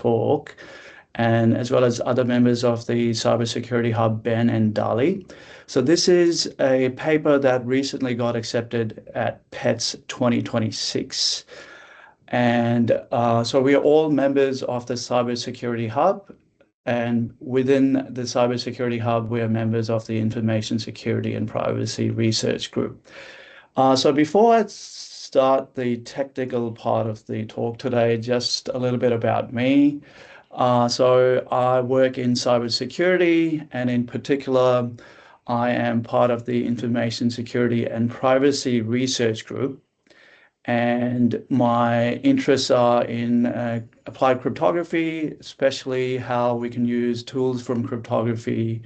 talk, and as well as other members of the Cybersecurity Hub, Ben and Dali. So this is a paper that recently got accepted at PETS 2026. And so we are all members of the Cybersecurity Hub. And within the Cybersecurity Hub, we are members of the Information Security and Privacy Research Group. So before I start the technical part of the talk today, just a little bit about me. So I work in cybersecurity, and in particular, I am part of the Information Security and Privacy Research Group. And my interests are in applied cryptography, especially how we can use tools from cryptography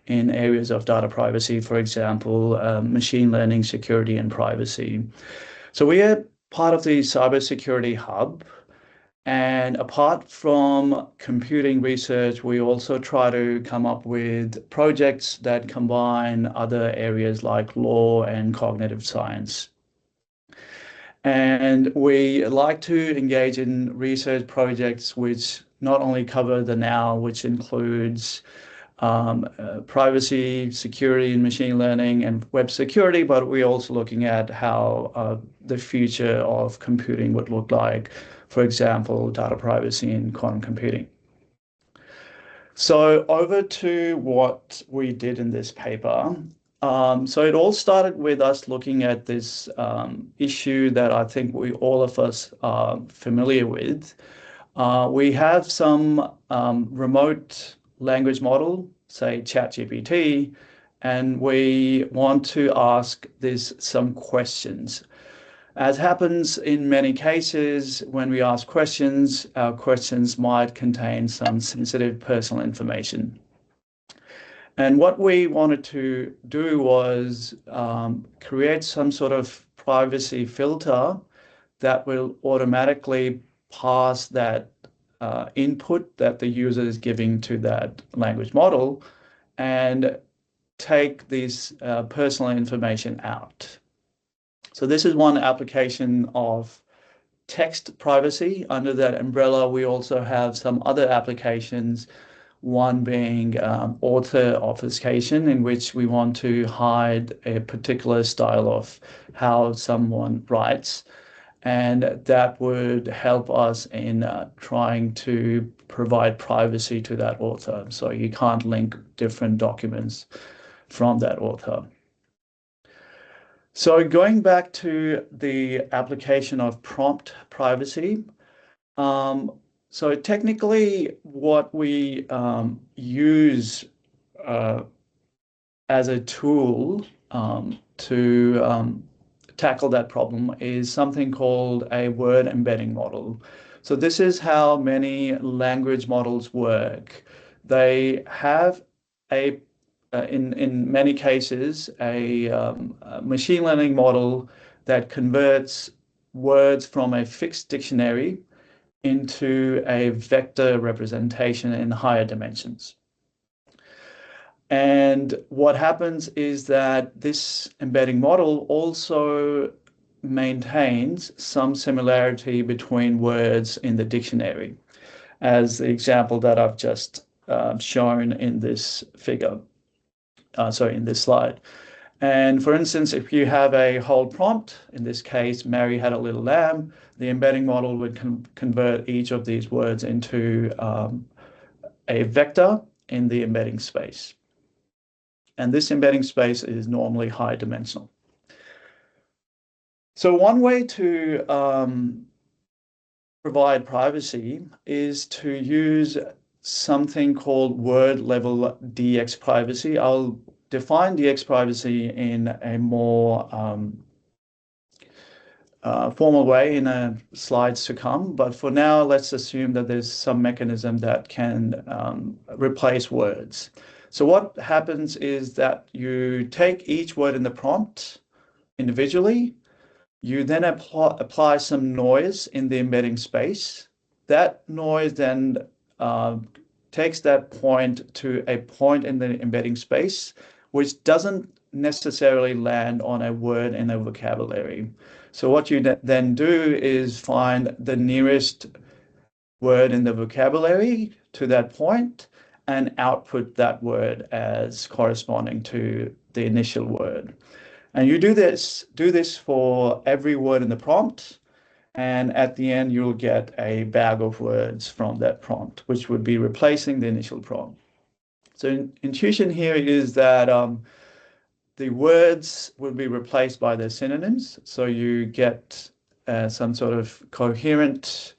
in areas of data privacy, for example, machine learning, security, and privacy. So we are part of the Cybersecurity Hub. And apart from computing research, we also try to come up with projects that combine other areas like law and cognitive science. And we like to engage in research projects which not only cover the now, which includes privacy, security, and machine learning and web security, but we're also looking at how the future of computing would look like, for example, data privacy and quantum computing. So over to what we did in this paper. So it all started with us looking at this issue that I think all of us are familiar with. We have some remote language model, say ChatGPT, and we want to ask this some questions. As happens in many cases, when we ask questions, our questions might contain some sensitive personal information. And what we wanted to do was create some sort of privacy filter that will automatically pass that input that the user is giving to that language model and take this personal information out. So this is one application of text privacy. Under that umbrella, we also have some other applications, one being author obfuscation, in which we want to hide a particular style of how someone writes. And that would help us in trying to provide privacy to that author. So you can't link different documents from that author. So going back to the application of prompt privacy, so technically what we use as a tool to tackle that problem is something called a word embedding model. So this is how many language models work. They have in many cases, a machine learning model that converts words from a fixed dictionary into a vector representation in higher dimensions. And what happens is that this embedding model also maintains some similarity between words in the dictionary, as the example that I've just shown in this figure, in this slide. And for instance, if you have a whole prompt, in this case, Mary had a little lamb, the embedding model would convert each of these words into a vector in the embedding space. And this embedding space is normally high dimensional. So one way to provide privacy is to use something called word level DX privacy. I'll define DX privacy in a more formal way in slides to come. But for now, let's assume that there's some mechanism that can replace words. So what happens is that you take each word in the prompt individually. You then apply some noise in the embedding space. That noise then takes that point to a point in the embedding space, which doesn't necessarily land on a word in a vocabulary. So what you then do is find the nearest word in the vocabulary to that point and output that word as corresponding to the initial word. And you do this for every word in the prompt, and at the end you'll get a bag of words from that prompt, which would be replacing the initial prompt. So intuition here is that the words will be replaced by their synonyms, so you get some sort of coherent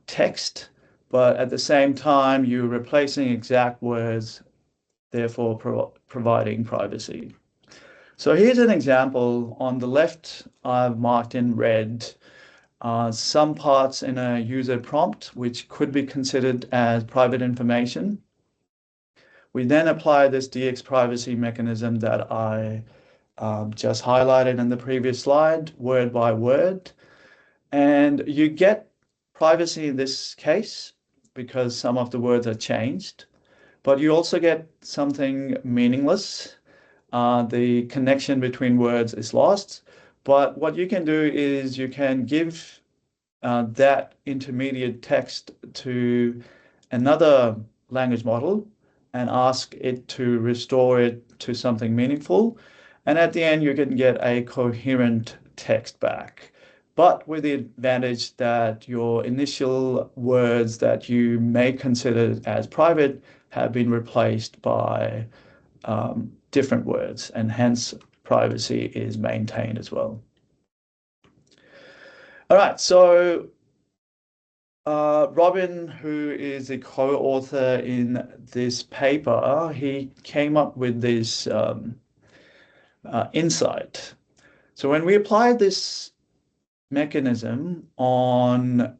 text, but at the same time you're replacing exact words, therefore providing privacy. So here's an example. On the left, I've marked in red some parts in a user prompt, which could be considered as private information. We then apply this DX privacy mechanism that I just highlighted in the previous slide, word by word. And you get privacy in this case because some of the words are changed, but you also get something meaningless. The connection between words is lost. But what you can do is you can give that intermediate text to another language model and ask it to restore it to something meaningful. And at the end, you can get a coherent text back, but with the advantage that your initial words that you may consider as private have been replaced by different words, and hence privacy is maintained as well. All right, so Robin, who is a co-author in this paper, he came up with this insight. So when we applied this mechanism on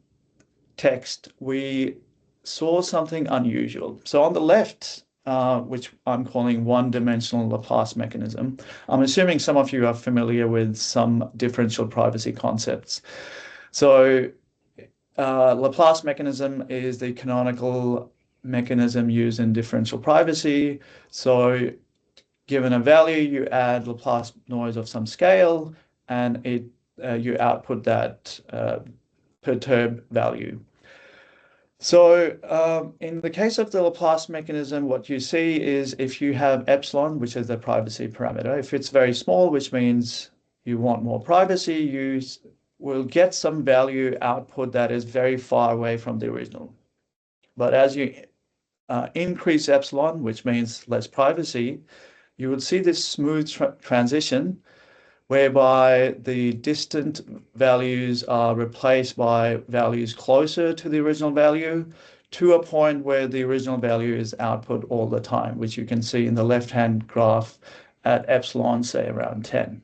text, we saw something unusual. So on the left, which I'm calling one-dimensional Laplace mechanism, I'm assuming some of you are familiar with some differential privacy concepts. So Laplace mechanism is the canonical mechanism used in differential privacy. So given a value, you add Laplace noise of some scale, and you output that perturbed value. So in the case of the Laplace mechanism, what you see is if you have epsilon, which is the privacy parameter, if it's very small, which means you want more privacy, you will get some value output that is very far away from the original. But as you increase epsilon, which means less privacy, you would see this smooth transition whereby the distant values are replaced by values closer to the original value, to a point where the original value is output all the time, which you can see in the left-hand graph at epsilon, say around 10.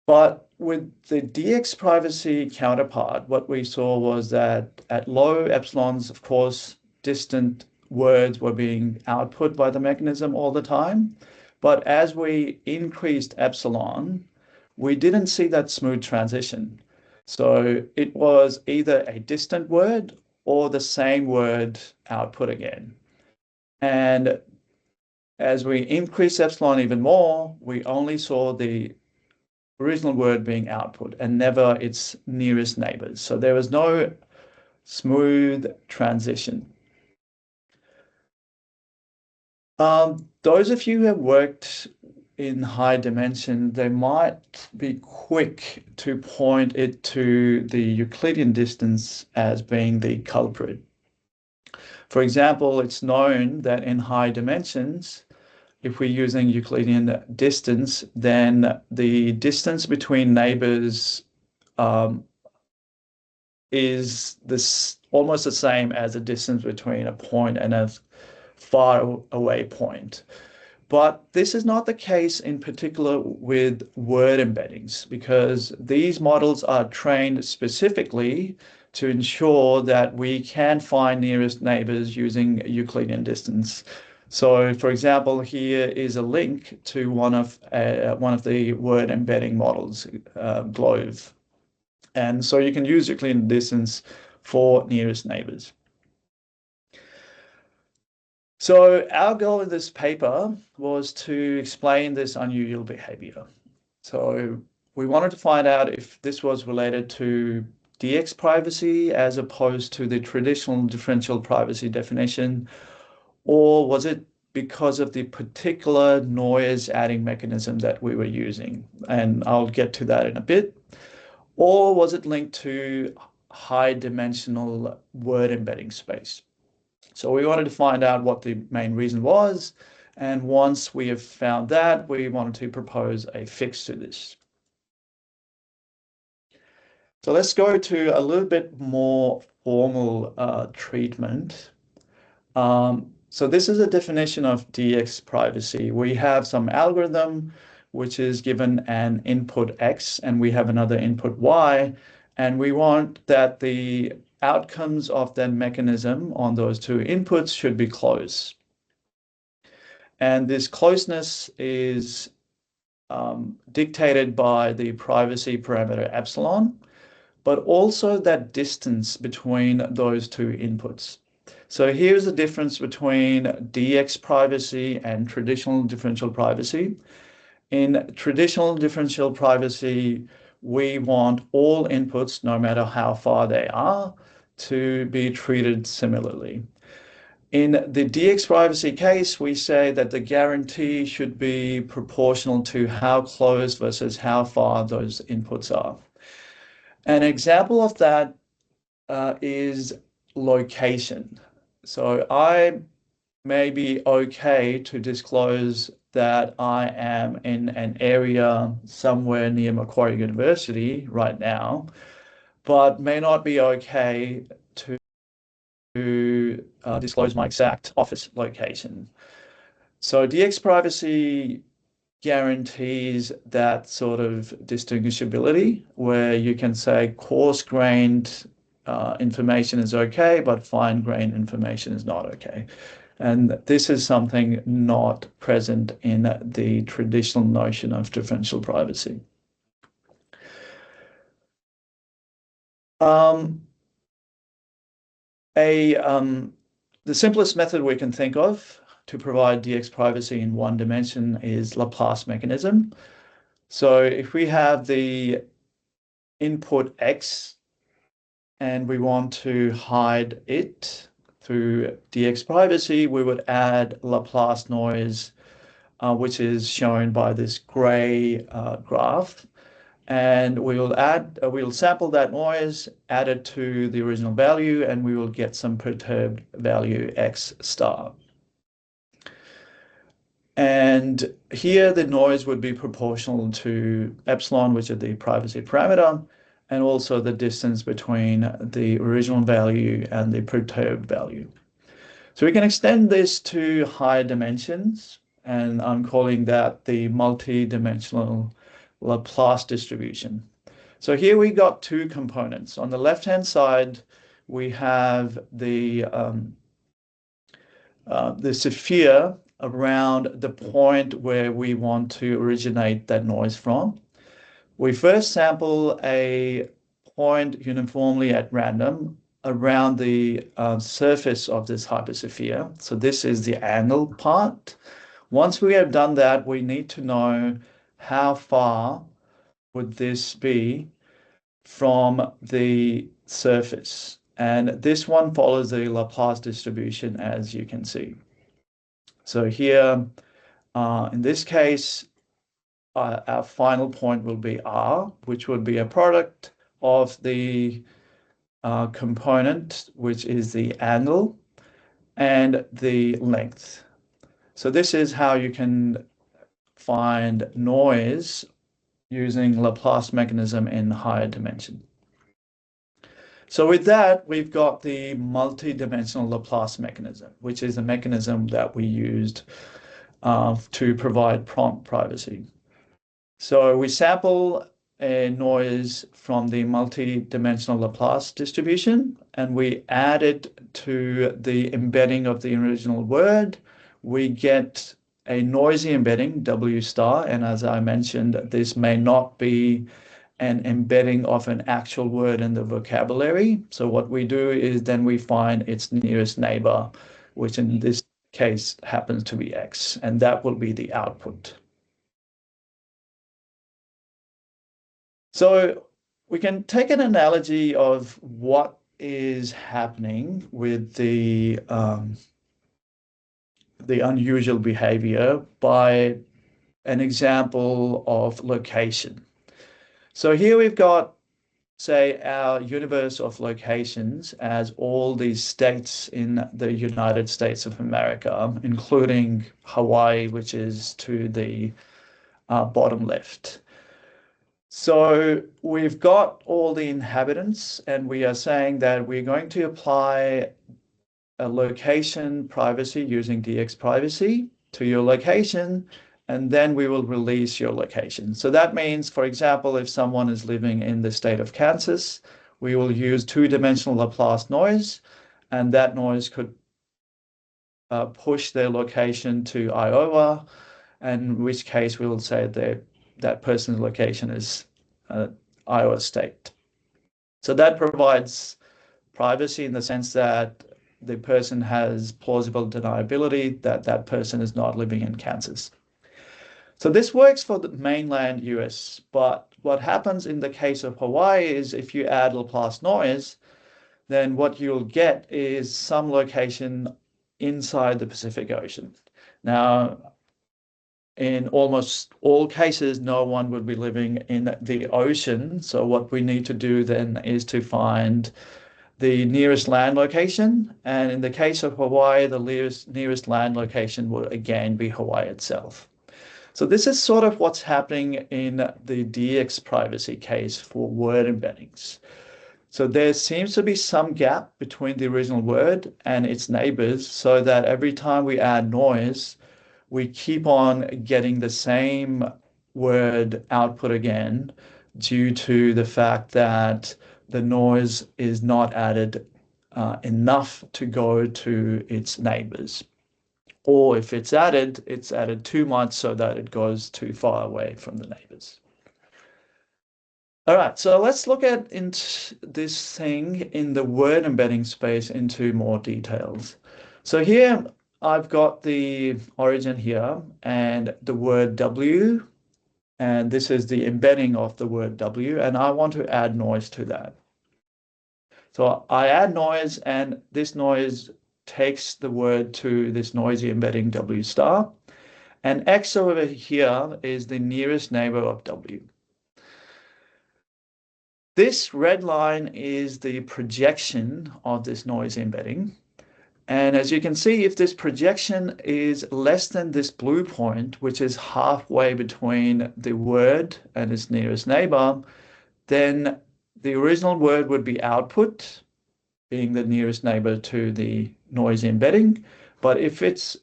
But with the DX privacy counterpart, what we saw was that at low epsilons, of course, distant words were being output by the mechanism all the time. But as we increased epsilon, we didn't see that smooth transition. So it was either a distant word or the same word output again. And as we increased epsilon even more, we only saw the original word being output and never its nearest neighbors. So there was no smooth transition. Those of you who have worked in high dimension, they might be quick to point it to the Euclidean distance as being the culprit. For example, it's known that in high dimensions, if we're using Euclidean distance, then the distance between neighbors is almost the same as the distance between a point and a far away point. But this is not the case in particular with word embeddings, because these models are trained specifically to ensure that we can find nearest neighbors using Euclidean distance. So, for example, here is a link to one of the word embedding models, Glove. And so you can use Euclidean distance for nearest neighbors. So our goal in this paper was to explain this unusual behavior. So we wanted to find out if this was related to DX privacy as opposed to the traditional differential privacy definition? Or was it because of the particular noise adding mechanism that we were using? And I'll get to that in a bit. Or was it linked to high dimensional word embedding space? So we wanted to find out what the main reason was. And once we have found that, we wanted to propose a fix to this. So let's go to a little bit more formal treatment. So this is a definition of DX privacy. We have some algorithm which is given an input X and we have another input Y, and we want that the outcomes of that mechanism on those two inputs should be close. And this closeness is dictated by the privacy parameter epsilon, but also that distance between those two inputs. So here's the difference between DX privacy and traditional differential privacy. In traditional differential privacy, we want all inputs, no matter how far they are, to be treated similarly. In the DX privacy case, we say that the guarantee should be proportional to how close versus how far those inputs are. An example of that is location. So I may be okay to disclose that I am in an area somewhere near Macquarie University right now, but may not be okay to disclose my exact office location. So DX privacy guarantees that sort of distinguishability where you can say coarse-grained information is okay, but fine-grained information is not okay. And this is something not present in the traditional notion of differential privacy. The simplest method we can think of to provide DX privacy in one dimension is Laplace mechanism. So if we have the input X and we want to hide it through DX privacy, we would add Laplace noise, which is shown by this gray graph. And we'll sample that noise, add it to the original value, and we will get some perturbed value X star. And here the noise would be proportional to epsilon, which is the privacy parameter, and also the distance between the original value and the perturbed value. So we can extend this to higher dimensions, and I'm calling that the multi-dimensional Laplace distribution. So here we got two components. On the left-hand side, we have the sphere around the point where we want to originate that noise from. We first sample a point uniformly at random around the surface of this hypersphere. So this is the angle part. Once we have done that, we need to know how far would this be from the surface. And this one follows the Laplace distribution, as you can see. So here, in this case, our final point will be R, which would be a product of the component, which is the angle, and the length. So this is how you can find noise using Laplace mechanism in higher dimension. So with that, we've got the multi-dimensional Laplace mechanism, which is a mechanism that we used to provide prompt privacy. So we sample a noise from the multi-dimensional Laplace distribution, and we add it to the embedding of the original word. We get a noisy embedding, W star, and as I mentioned, this may not be an embedding of an actual word in the vocabulary. So what we do is then we find its nearest neighbor, which in this case happens to be X, and that will be the output. So we can take an analogy of what is happening with the unusual behavior by an example of location. So here we've got, say, our universe of locations as all these states in the United States of America, including Hawaii, which is to the bottom left. So we've got all the inhabitants, and we are saying that we're going to apply a location privacy using DX privacy to your location, and then we will release your location. So that means, for example, if someone is living in the state of Kansas, we will use two-dimensional Laplace noise, and that noise could push their location to Iowa, and in which case we will say that that person's location is Iowa State. So that provides privacy in the sense that the person has plausible deniability that that person is not living in Kansas. So this works for the mainland US, but what happens in the case of Hawaii is if you add Laplace noise, then what you'll get is some location inside the Pacific Ocean. Now, in almost all cases, no one would be living in the ocean. So what we need to do then is to find the nearest land location. And in the case of Hawaii, the nearest land location would again be Hawaii itself. So this is sort of what's happening in the DX privacy case for word embeddings. So there seems to be some gap between the original word and its neighbors so that every time we add noise, we keep on getting the same word output again due to the fact that the noise is not added enough to go to its neighbors. Or if it's added too much so that it goes too far away from the neighbors. All right, so let's look at this thing in the word embedding space into more details. So here I've got the origin here and the word W, and this is the embedding of the word W, and I want to add noise to that. So I add noise, and this noise takes the word to this noisy embedding W star, and X over here is the nearest neighbor of W. This red line is the projection of this noise embedding. And as you can see, if this projection is less than this blue point, which is halfway between the word and its nearest neighbor, then the original word would be output, being the nearest neighbor to the noise embedding. But if it's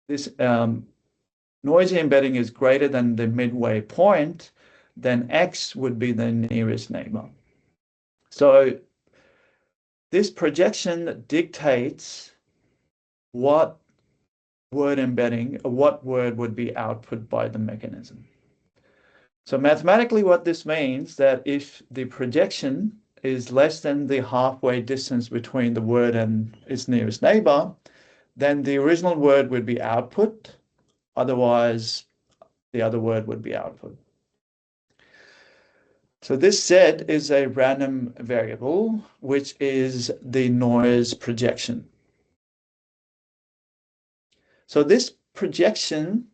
this noisy embedding is greater than the midway point, then X would be the nearest neighbor. So this projection dictates what word embedding, what word would be output by the mechanism. So mathematically, what this means that if the projection is less than the halfway distance between the word and its nearest neighbor, then the original word would be output. Otherwise, the other word would be output. So this Z is a random variable, which is the noise projection. So this projection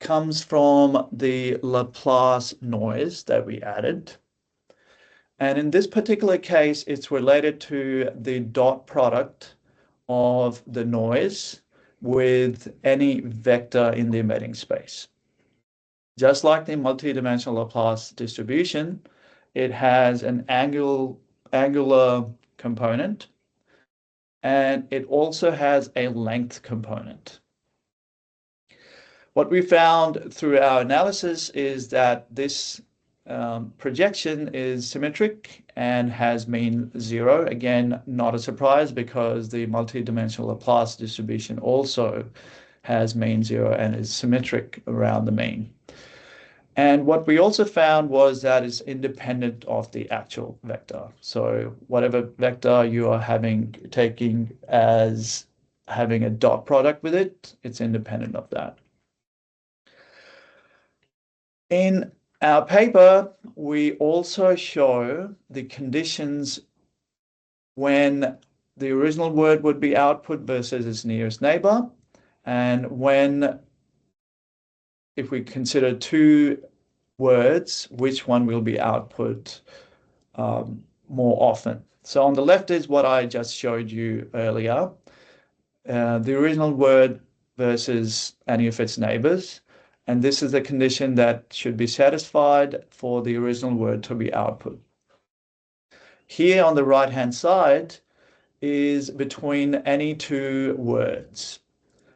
comes from the Laplace noise that we added. And in this particular case, it's related to the dot product of the noise with any vector in the embedding space. Just like the multidimensional Laplace distribution, it has an angular component, and it also has a length component. What we found through our analysis is that this projection is symmetric and has mean 0. Again, not a surprise because the multidimensional Laplace distribution also has mean 0 and is symmetric around the mean. And what we also found was that it's independent of the actual vector. So whatever vector you are taking as having a dot product with it, it's independent of that. In Our paper, we also show the conditions when the original word would be output versus its nearest neighbor, and when, if we consider two words, which one will be output more often. So on the left is what I just showed you earlier, the original word versus any of its neighbors. And this is the condition that should be satisfied for the original word to be output. Here on the right-hand side is between any two words.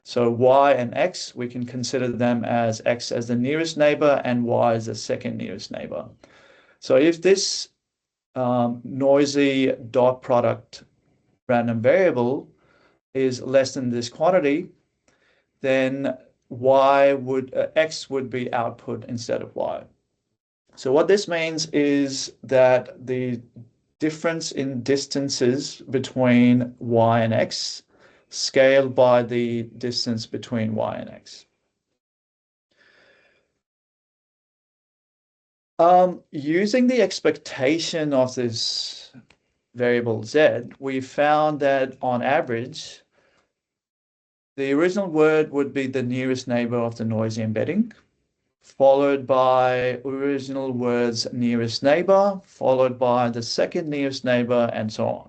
So y and x, we can consider them as x as the nearest neighbor and y as the second nearest neighbor. So if this noisy dot product random variable is less than this quantity, then x would be output instead of y. So what this means is that the difference in distances between y and x scaled by the distance between y and x. Using the expectation of this variable z, we found that on average, the original word would be the nearest neighbor of the noisy embedding, followed by original word's nearest neighbor, followed by the second nearest neighbor, and so on.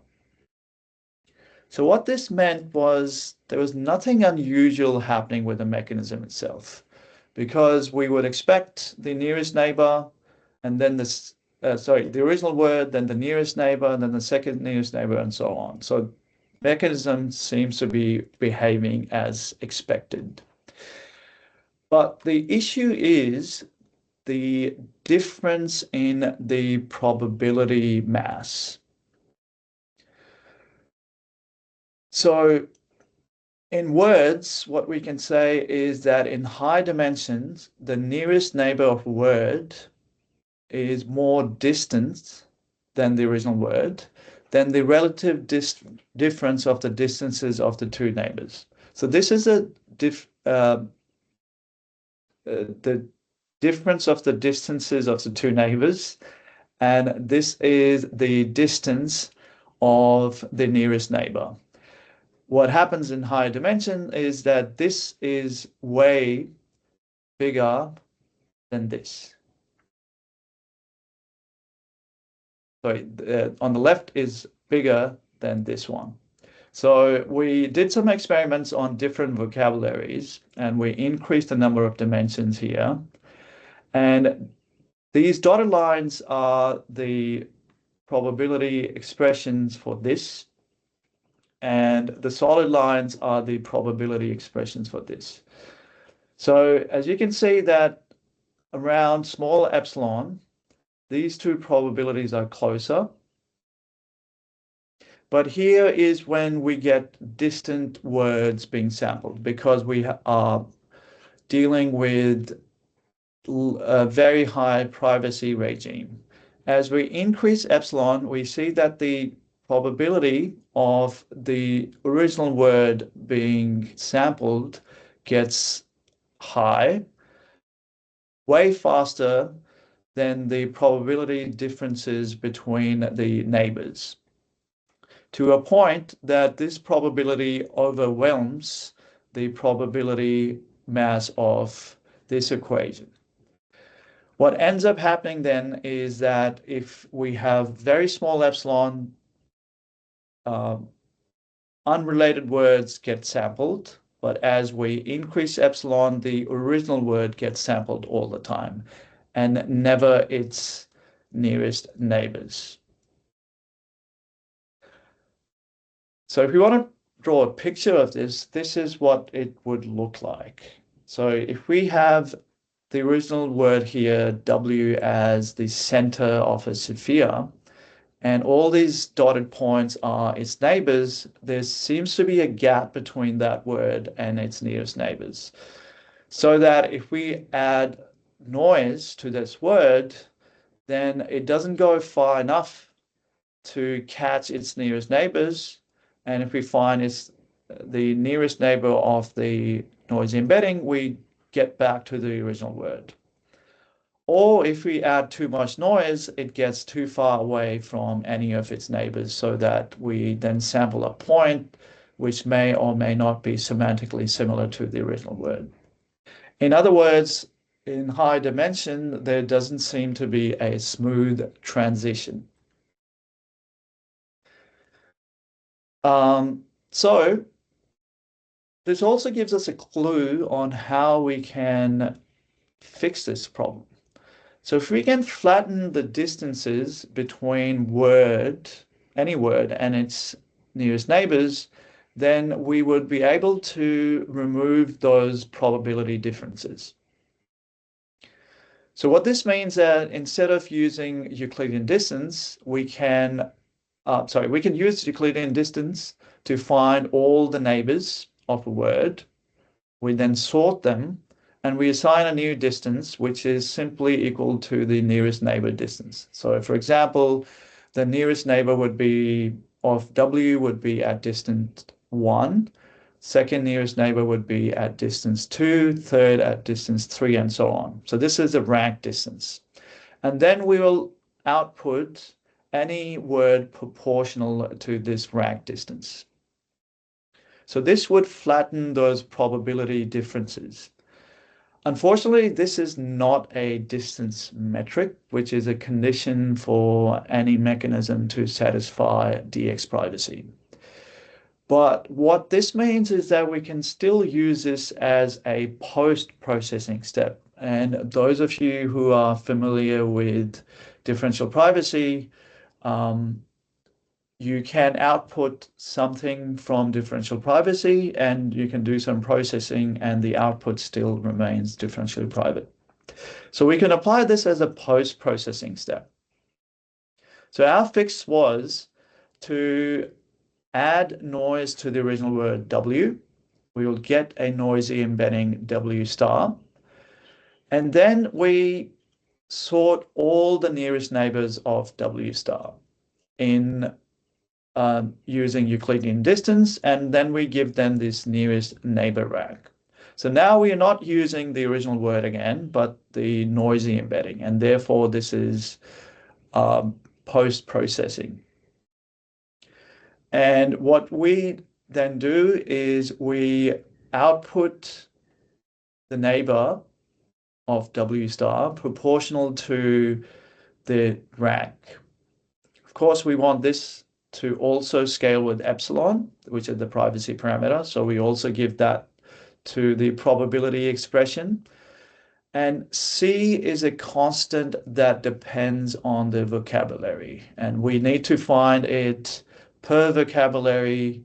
So what this meant was there was nothing unusual happening with the mechanism itself, because we would expect the nearest neighbor, and then the original word, then the nearest neighbor, and then the second nearest neighbor, and so on. So mechanism seems to be behaving as expected. But the issue is the difference in the probability mass. So in words, what we can say is that in high dimensions, the nearest neighbor of a word is more distant than the original word, than the relative difference of the distances of the two neighbors. So this is the difference of the distances of the two neighbors, and this is the distance of the nearest neighbor. What happens in higher dimension is that this is way bigger than this. Sorry, on the left is bigger than this one. So we did some experiments on different vocabularies, and we increased the number of dimensions here. And these dotted lines are the probability expressions for this, and the solid lines are the probability expressions for this. So as you can see that around small epsilon, these two probabilities are closer. But here is when we get distant words being sampled, because we are dealing with a very high privacy regime. As we increase epsilon, we see that the probability of the original word being sampled gets high, way faster than the probability differences between the neighbors, to a point that this probability overwhelms the probability mass of this equation. What ends up happening then is that if we have very small epsilon, unrelated words get sampled, but as we increase epsilon, the original word gets sampled all the time, and never its nearest neighbors. So if we want to draw a picture of this, this is what it would look like. So if we have the original word here, W, as the center of a sphere, and all these dotted points are its neighbors, there seems to be a gap between that word and its nearest neighbors. So that if we add noise to this word, then it doesn't go far enough to catch its nearest neighbors. And if we find it's the nearest neighbor of the noisy embedding, we get back to the original word. Or if we add too much noise, it gets too far away from any of its neighbors so that we then sample a point which may or may not be semantically similar to the original word. In other words, in high dimension, there doesn't seem to be a smooth transition. So this also gives us a clue on how we can fix this problem. So if we can flatten the distances between any word and its nearest neighbors, then we would be able to remove those probability differences. So what this means that instead of using Euclidean distance, we can use Euclidean distance to find all the neighbors of a word. We then sort them and we assign a new distance, which is simply equal to the nearest neighbor distance. So for example, the nearest neighbor of W would be at distance 1, second nearest neighbor would be at distance 2, third at distance 3, and so on. So this is a rank distance. And then we will output any word proportional to this rank distance. So this would flatten those probability differences. Unfortunately, this is not a distance metric, which is a condition for any mechanism to satisfy DX privacy. But what this means is that we can still use this as a post-processing step. And those of you who are familiar with differential privacy, you can output something from differential privacy and you can do some processing and the output still remains differentially private. So we can apply this as a post-processing step. So our fix was to add noise to the original word W. We will get a noisy embedding W star. And then we sort all the nearest neighbors of W star in using Euclidean distance, and then we give them this nearest neighbor rank. So now we are not using the original word again, but the noisy embedding, and therefore this is post-processing. And what we then do is we output the neighbor of W star proportional to the rank. Of course, we want this to also scale with epsilon, which is the privacy parameter. So we also give that to the probability expression. And C is a constant that depends on the vocabulary. And we need to find it per vocabulary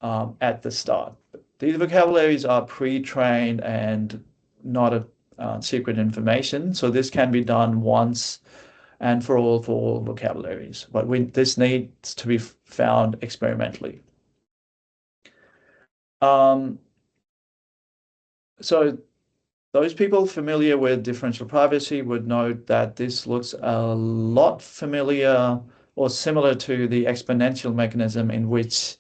at the start. These vocabularies are pre-trained and not a secret information. So this can be done once and for all vocabularies. But this needs to be found experimentally. So those people familiar with differential privacy would note that this looks a lot familiar or similar to the exponential mechanism in which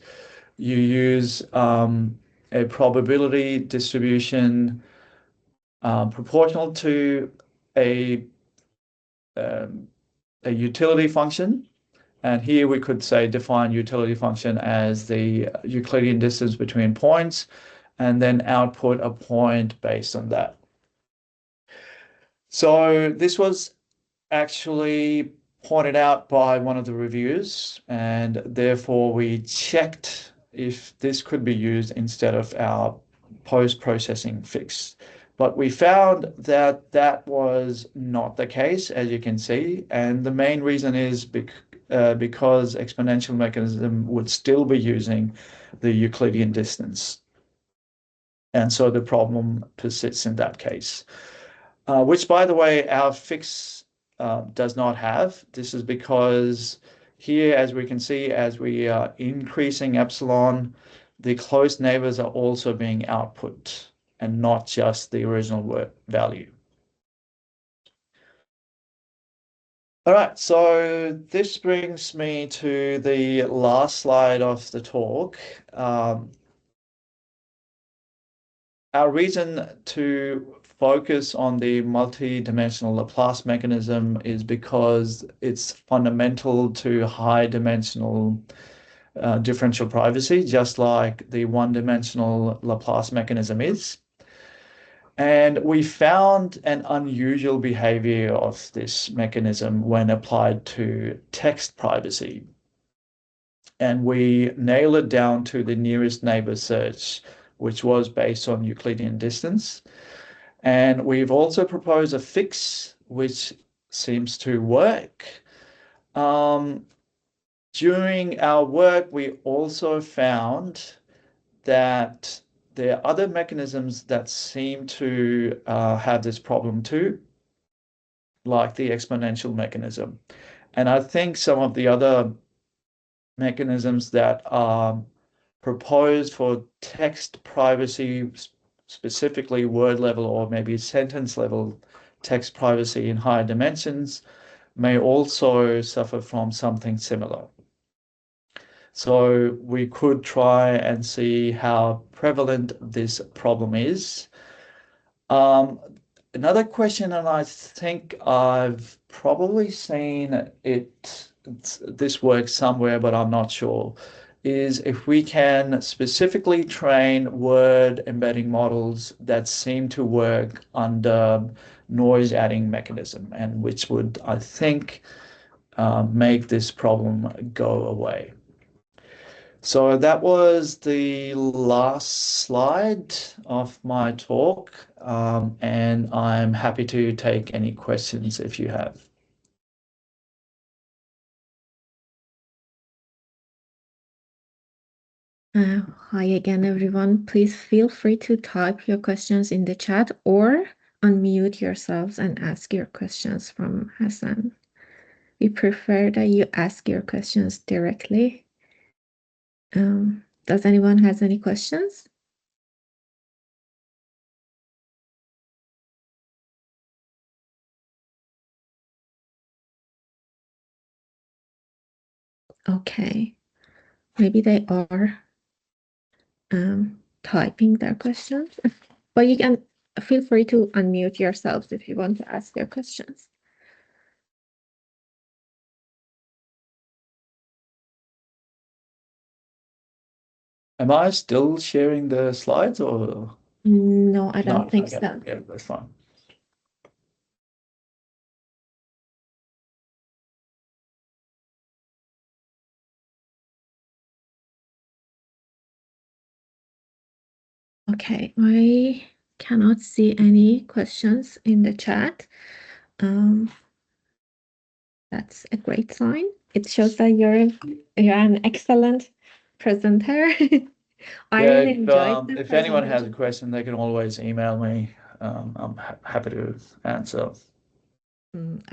you use a probability distribution proportional to a utility function. And here we could say define utility function as the Euclidean distance between points and then output a point based on that. So this was actually pointed out by one of the reviewers, and therefore we checked if this could be used instead of our post-processing fix. But we found that that was not the case, as you can see, and the main reason is because exponential mechanism would still be using the Euclidean distance. And so the problem persists in that case, which, by the way, our fix does not have. This is because here, as we can see, as we are increasing epsilon, the close neighbors are also being output and not just the original word value. All right, so this brings me to the last slide of the talk. Our reason focus on the multi-dimensional Laplace mechanism is because it's fundamental to high-dimensional differential privacy, just like the one-dimensional Laplace mechanism is. And we found an unusual behavior of this mechanism when applied to text privacy. And we nailed it down to the nearest neighbor search, which was based on Euclidean distance. And we've also proposed a fix which seems to work. Um, During our work, we also found that there are other mechanisms that seem to have this problem too, like the exponential mechanism. And I think some of the other mechanisms that are proposed for text privacy, specifically word level or maybe sentence level text privacy in higher dimensions, may also suffer from something similar. So we could try and see how prevalent this problem is. Um, Another question, and I think I've probably seen this work somewhere, but I'm not sure, is if we can specifically train word embedding models that seem to work under noise adding mechanism, and which would, I think, make this problem go away. So that was the last slide of my talk, and I'm happy to take any questions if you have. Hi again, everyone. Please feel free to type your questions in the chat or unmute yourselves and ask your questions from Hassan. We prefer that you ask your questions directly. Does anyone has any questions? Okay, maybe they are typing their questions, but you can feel free to unmute yourselves if you want to ask your questions. Am I still sharing the slides or No, I no? don't think Okay, so. yeah, that's fine. Okay, I cannot see any questions in the chat. That's a great sign. It shows that you're an excellent presenter. I Yeah, really enjoyed the if anyone has a presentation. question, they can always email me. I'm happy to answer.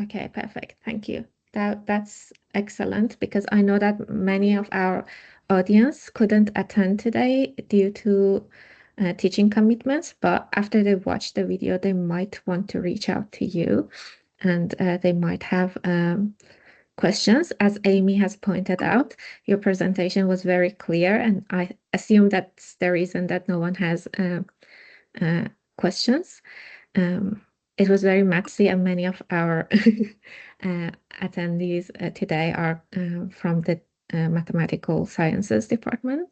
Okay, perfect. Thank you. That's excellent because I know that many of our audience couldn't attend today due to teaching commitments, but after they watch the video, they might want to reach out to you and they might have questions. As Amy has pointed out, your presentation was very clear, and I assume that's the reason that no one has questions. It was very matchy, and many of our attendees today are from the mathematical sciences department.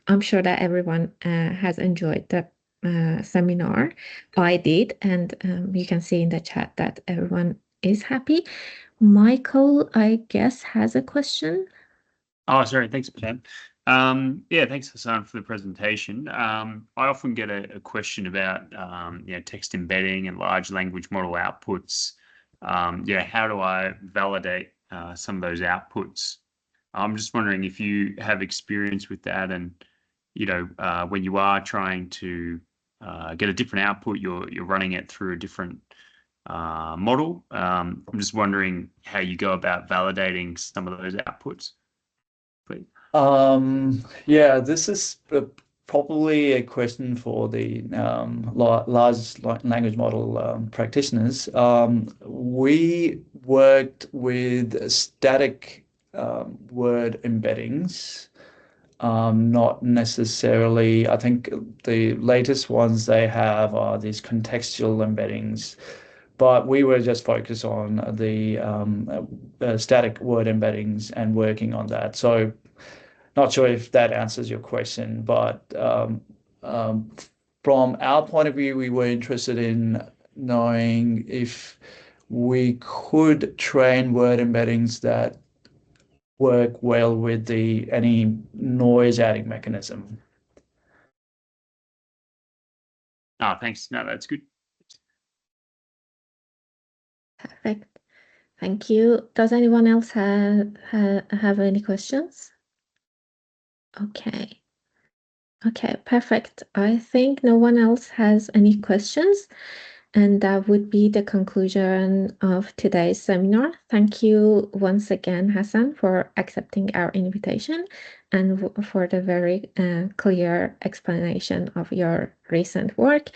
I'm sure that everyone has enjoyed the seminar. I did, and you can see in the chat that everyone is happy. Michael, I guess, has a question. Oh, sorry. Thanks, Pam. Yeah, thanks, Hassan, for the presentation. I often get a question about text embedding and large language model outputs. How do I validate some of those outputs? I'm just wondering if you have experience with that, and when you are trying to get a different output, you're running it through a different model. I'm just wondering how you go about validating some of those outputs, please. Yeah, this is probably a question for the large language model practitioners. We worked with static word embeddings not necessarily. I think the latest ones they have are these contextual embeddings, but we were just focused on the static word embeddings and working on that. So not sure if that answers your question, but from our point of view, we were interested in knowing if we could train word embeddings that work well with any noise adding mechanism. Thanks. No, that's good. Perfect. Thank you. Does anyone else have any questions? Okay. Okay, perfect. I think no one else has any questions, and that would be the conclusion of today's seminar. Thank you once again, Hassan, for accepting our invitation and for the very clear explanation of your recent work.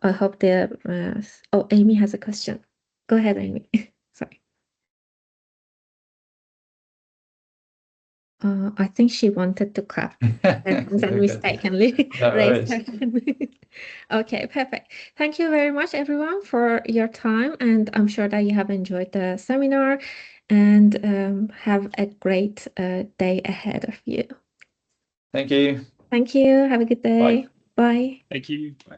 I hope oh, Amy has a question. Go ahead, Amy. Sorry. I think she wanted to clap and mistakenly raised her hand. Okay, perfect. Thank you very much, everyone, for your time. And I'm sure that you have enjoyed the seminar and have a great day ahead of you. Thank you. Thank you. Have a good day. Bye. Bye. Thank you. Bye.